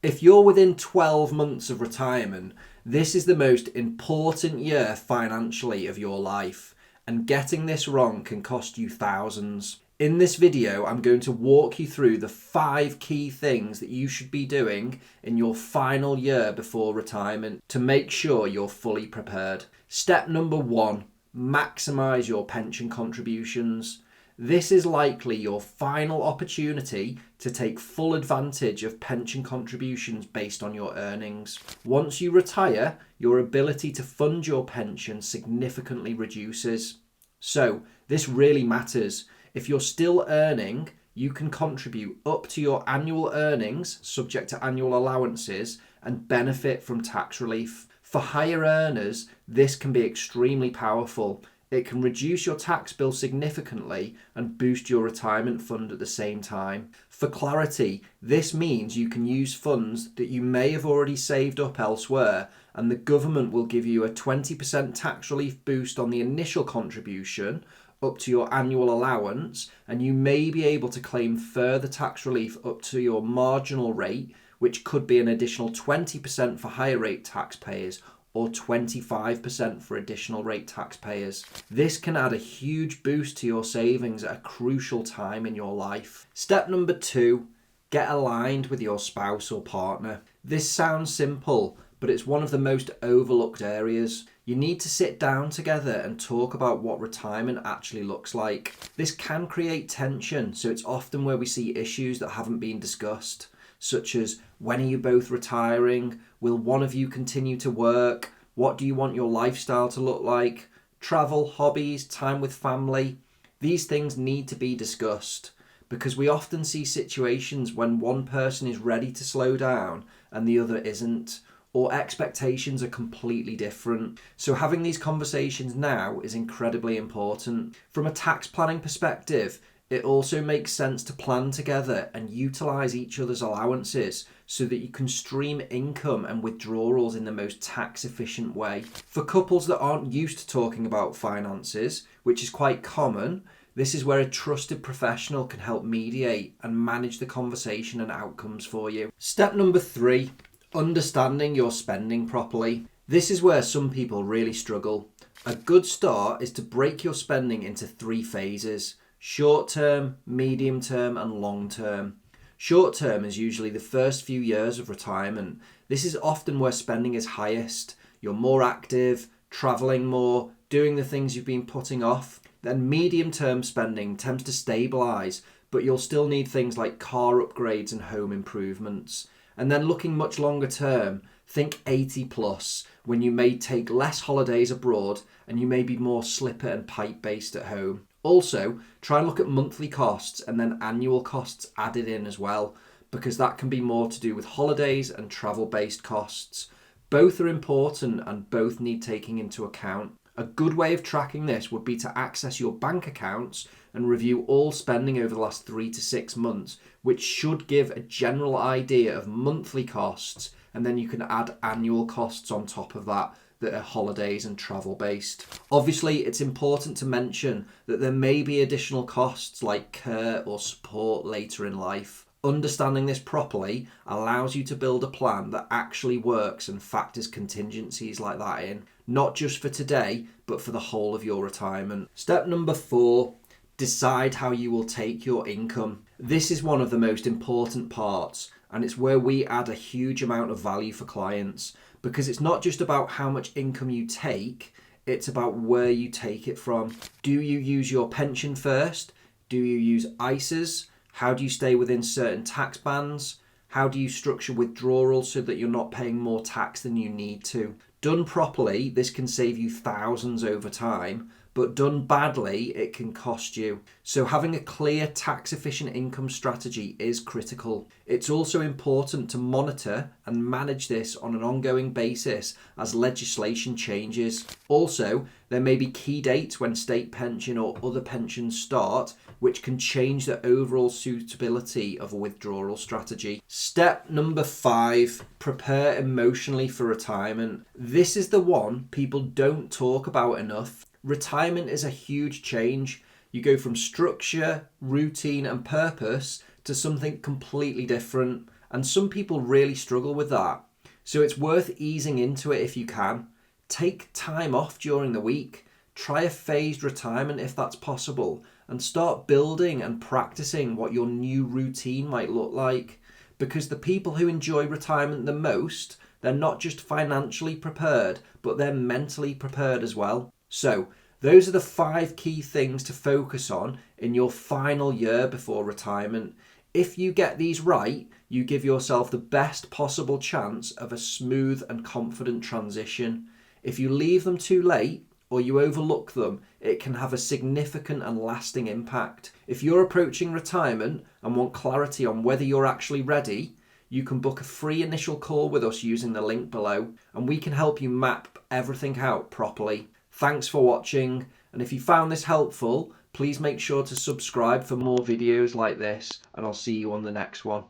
If you're within 12 months of retirement, this is the most important year financially of your life, and getting this wrong can cost you thousands. In this video, I'm going to walk you through the 5 key things that you should be doing in your final year before retirement to make sure you're fully prepared. Step number 1, maximise your pension contributions. This is likely your final opportunity to take full advantage of pension contributions based on your earnings. Once you retire, your ability to fund your pension significantly reduces. So, this really matters. If you're still earning, you can contribute up to your annual earnings, subject to annual allowances, and benefit from tax relief. For higher earners, this can be extremely powerful. It can reduce your tax bill significantly and boost your retirement fund at the same time. For clarity, this means you can use funds that you may have already saved up elsewhere, and the government will give you a 20% tax relief boost on the initial contribution up to your annual allowance, and you may be able to claim further tax relief up to your marginal rate, which could be an additional 20% for higher rate taxpayers or 25% for additional rate taxpayers. This can add a huge boost to your savings at a crucial time in your life. Step number 2, get aligned with your spouse or partner. This sounds simple, but it's one of the most overlooked areas. You need to sit down together and talk about what retirement actually looks like. This can create tension, so it's often where we see issues that haven't been discussed, such as when are you both retiring? Will one of you continue to work? What do you want your lifestyle to look like? Travel, hobbies, time with family. These things need to be discussed because we often see situations when one person is ready to slow down and the other isn't, or expectations are completely different. So having these conversations now is incredibly important. From a tax planning perspective, it also makes sense to plan together and utilise each other's allowances so that you can stream income and withdrawals in the most tax efficient way. For couples that aren't used to talking about finances, which is quite common, this is where a trusted professional can help mediate and manage the conversation and outcomes for you. Step number 3, understanding your spending properly. This is where some people really struggle. A good start is to break your spending into 3 phases: short term, medium term, and long term. Short term is usually the first few years of retirement. This is often where spending is highest. You're more active, travelling more, doing the things you've been putting off. Then medium term spending tends to stabilise, but you'll still need things like car upgrades and home improvements. And then looking much longer term, think 80 plus, when you may take less holidays abroad and you may be more slipper and pipe based at home. Also, try and look at monthly costs and then annual costs added in as well, because that can be more to do with holidays and travel based costs. Both are important and both need taking into account. A good way of tracking this would be to access your bank accounts and review all spending over the last 3 to 6 months, which should give a general idea of monthly costs, and then you can add annual costs on top of that are holidays and travel based. Obviously, it's important to mention that there may be additional costs like care or support later in life. Understanding this properly allows you to build a plan that actually works and factors contingencies like that in, not just for today, but for the whole of your retirement. Step number 4, decide how you will take your income. This is one of the most important parts, and it's where we add a huge amount of value for clients, because it's not just about how much income you take, it's about where you take it from. Do you use your pension first? Do you use ISAs? How do you stay within certain tax bands? How do you structure withdrawals so that you're not paying more tax than you need to? Done properly, this can save you thousands over time, but done badly, it can cost you. So having a clear tax efficient income strategy is critical. It's also important to monitor and manage this on an ongoing basis as legislation changes. Also, there may be key dates when state pension or other pensions start, which can change the overall suitability of a withdrawal strategy. Step number 5, prepare emotionally for retirement. This is the one people don't talk about enough. Retirement is a huge change. You go from structure, routine, and purpose to something completely different. And some people really struggle with that. So it's worth easing into it if you can. Take time off during the week. Try a phased retirement if that's possible, and start building and practicing what your new routine might look like. Because the people who enjoy retirement the most, they're not just financially prepared, but they're mentally prepared as well. So those are the 5 key things to focus on in your final year before retirement. If you get these right, you give yourself the best possible chance of a smooth and confident transition. If you leave them too late, or you overlook them, it can have a significant and lasting impact. If you're approaching retirement and want clarity on whether you're actually ready, you can book a free initial call with us using the link below, and we can help you map everything out properly. Thanks for watching, and if you found this helpful, please make sure to subscribe for more videos like this, and I'll see you on the next one.